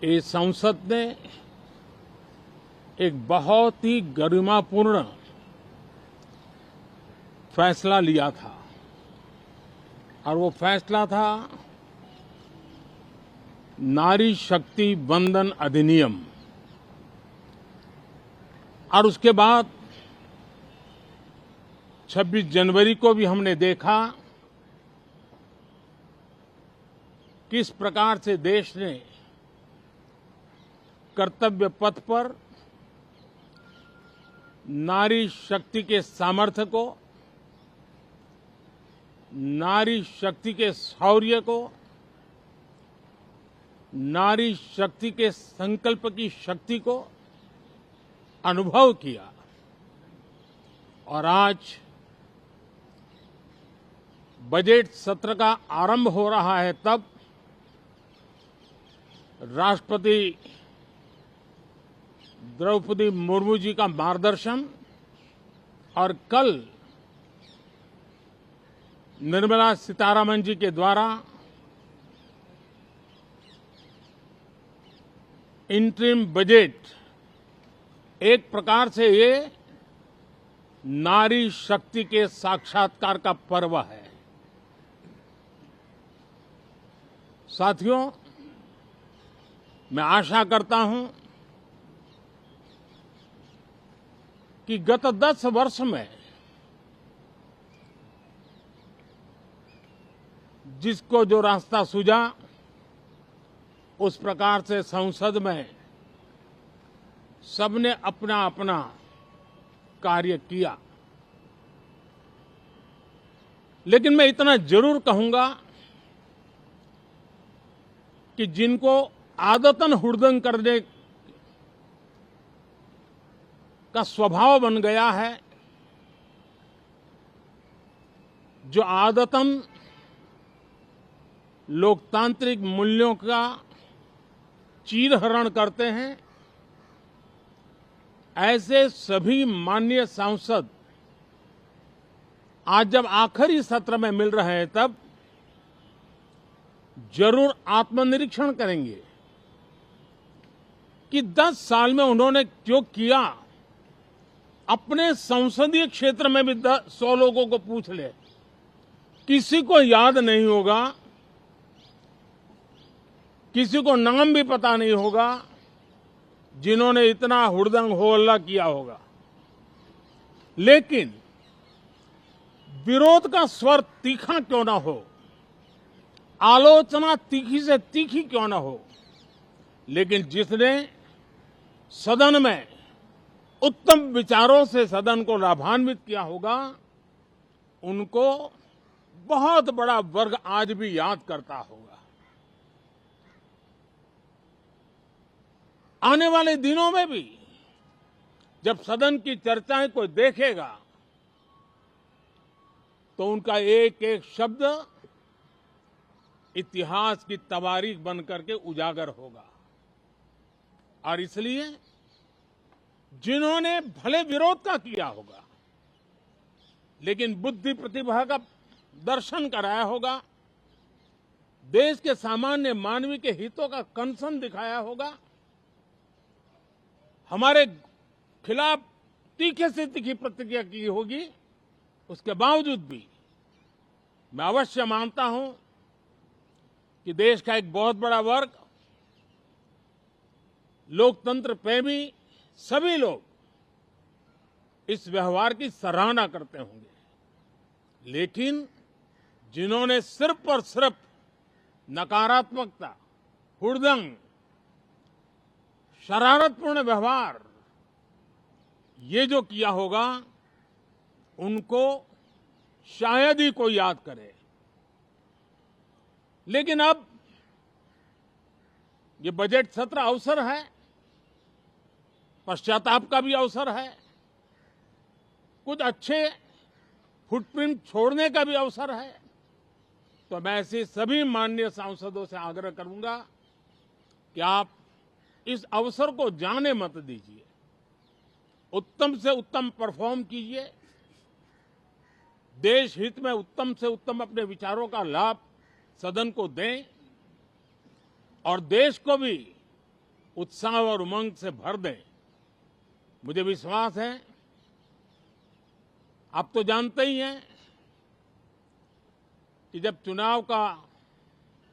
ये संसद ने एक बहुत ही गरिमापूर्ण फैसला लिया था और वो फैसला था नारी शक्ति वंदन अधिनियम। और उसके बाद 26 जनवरी को भी हमने देखा किस प्रकार से देश ने कर्तव्य पथ पर नारी शक्ति के सामर्थ्य को, नारी शक्ति के शौर्य को, नारी शक्ति के संकल्प की शक्ति को अनुभव किया। और आज बजट सत्र का आरंभ हो रहा है, तब राष्ट्रपति द्रौपदी मुर्मू जी का मार्गदर्शन और कल निर्मला सीतारमण जी के द्वारा इंटरिम बजट एक प्रकार से ये नारी शक्ति के साक्षात्कार का पर्व है। साथियों, मैं आशा करता हूं कि गत 10 वर्ष में जिसको जो रास्ता सूझा, उस प्रकार से संसद में सबने अपना अपना कार्य किया। लेकिन मैं इतना जरूर कहूंगा कि जिनको आदतन हुड़दंग करने का स्वभाव बन गया है, जो आदतन लोकतांत्रिक मूल्यों का चीरहरण करते हैं, ऐसे सभी माननीय सांसद आज जब आखिरी सत्र में मिल रहे हैं, तब जरूर आत्मनिरीक्षण करेंगे कि 10 साल में उन्होंने जो किया। अपने संसदीय क्षेत्र में भी 100 लोगों को पूछ ले, किसी को याद नहीं होगा, किसी को नाम भी पता नहीं होगा जिन्होंने इतना हुड़दंग हो हल्ला किया होगा। लेकिन विरोध का स्वर तीखा क्यों ना हो, आलोचना तीखी से तीखी क्यों ना हो, लेकिन जिसने सदन में उत्तम विचारों से सदन को लाभान्वित किया होगा, उनको बहुत बड़ा वर्ग आज भी याद करता होगा। आने वाले दिनों में भी जब सदन की चर्चाएं कोई देखेगा, तो उनका एक एक शब्द इतिहास की तवारीख बन करके उजागर होगा। और इसलिए जिन्होंने भले विरोध का किया होगा, लेकिन बुद्धि प्रतिभा का दर्शन कराया होगा, देश के सामान्य मानवी के हितों का कंसर्न दिखाया होगा, हमारे खिलाफ तीखे से तीखी प्रतिक्रिया की होगी, उसके बावजूद भी मैं अवश्य मानता हूं कि देश का एक बहुत बड़ा वर्ग, लोकतंत्र प्रेमी सभी लोग इस व्यवहार की सराहना करते होंगे। लेकिन जिन्होंने सिर्फ और सिर्फ नकारात्मकता, हुड़दंग, शरारतपूर्ण व्यवहार, ये जो किया होगा, उनको शायद ही कोई याद करे। लेकिन अब ये बजट सत्र अवसर है, पश्चाताप का भी अवसर है, कुछ अच्छे फुटप्रिंट छोड़ने का भी अवसर है। तो मैं ऐसे सभी माननीय सांसदों से आग्रह करूंगा कि आप इस अवसर को जाने मत दीजिए, उत्तम से उत्तम परफॉर्म कीजिए, देश हित में उत्तम से उत्तम अपने विचारों का लाभ सदन को दें और देश को भी उत्साह और उमंग से भर दें। मुझे विश्वास है, आप तो जानते ही हैं कि जब चुनाव का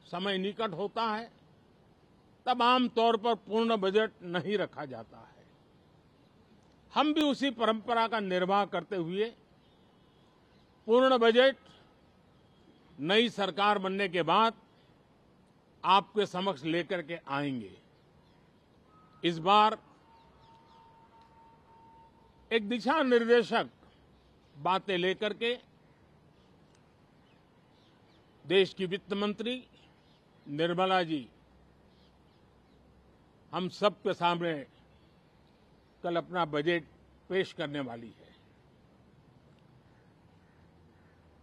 समय निकट होता है तब आमतौर पर पूर्ण बजट नहीं रखा जाता है। हम भी उसी परंपरा का निर्वाह करते हुए पूर्ण बजट नई सरकार बनने के बाद आपके समक्ष लेकर के आएंगे। इस बार एक दिशा निर्देशक बातें लेकर के देश की वित्त मंत्री निर्मला जी हम सबके सामने कल अपना बजट पेश करने वाली है।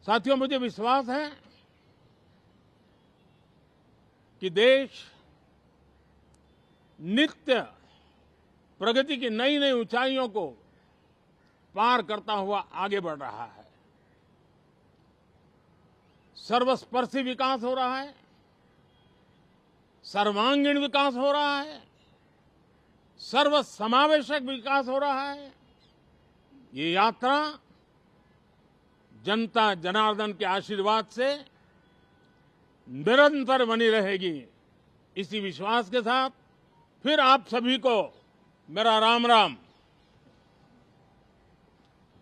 साथियों, मुझे विश्वास है कि देश नित्य प्रगति की नई नई ऊंचाइयों को पार करता हुआ आगे बढ़ रहा है। सर्वस्पर्शी विकास हो रहा है, सर्वांगीण विकास हो रहा है, सर्वसमावेशक विकास हो रहा है। ये यात्रा जनता जनार्दन के आशीर्वाद से निरंतर बनी रहेगी। इसी विश्वास के साथ फिर आप सभी को मेरा राम राम।